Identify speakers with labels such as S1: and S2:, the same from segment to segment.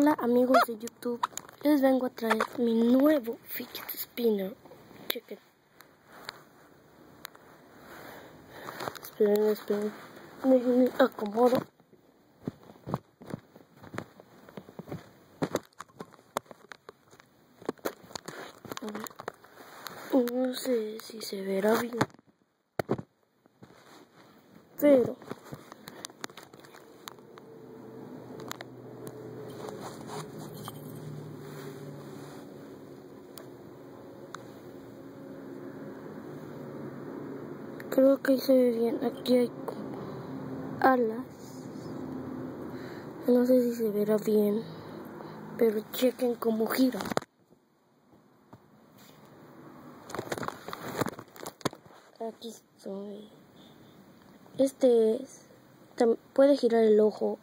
S1: Hola amigos de YouTube, les vengo a traer mi nuevo fidget spinner. Chequen. Esperen. Me acomodo. No sé si se verá bien, pero creo que ahí se ve bien. Aquí hay alas. No sé si se verá bien, pero chequen cómo gira. Aquí estoy. Puede girar el ojo.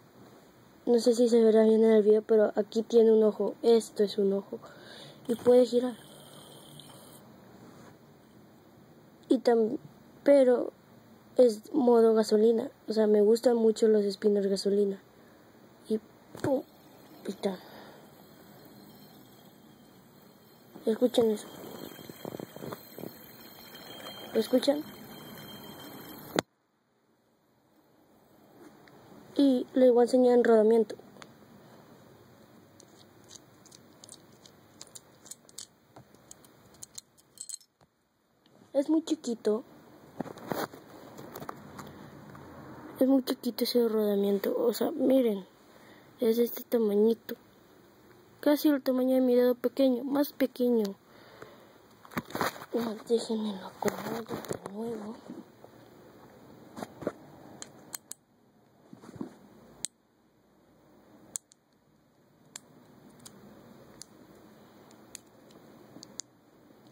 S1: No sé si se verá bien en el video, pero aquí tiene un ojo. Esto es un ojo. Y puede girar. Pero es modo gasolina. O sea, me gustan mucho los spinners gasolina. Y pum. Y tal. Escuchen eso. ¿Lo escuchan? Y les voy a enseñar en rodamiento. Es muy chiquito. Es muy chiquito ese rodamiento. O sea, miren. Es de este tamañito. Casi el tamaño de mi dedo pequeño. Más pequeño. Déjenme lo acomodo de nuevo.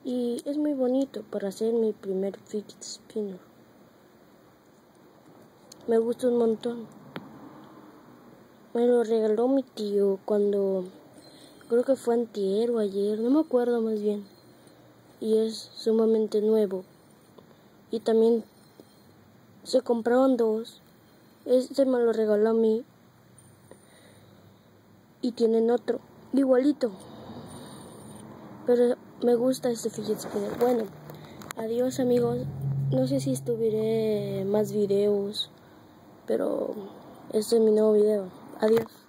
S1: Y es muy bonito para hacer mi primer fidget spinner. Me gusta un montón. Me lo regaló mi tío cuando, creo que fue antier o ayer, no me acuerdo más bien. Y es sumamente nuevo. Y también se compraron dos. Este me lo regaló a mí. Y tienen otro, igualito. Pero me gusta este fidget spinner. Bueno, adiós amigos. No sé si subiré más videos, pero este es mi nuevo video. Adiós.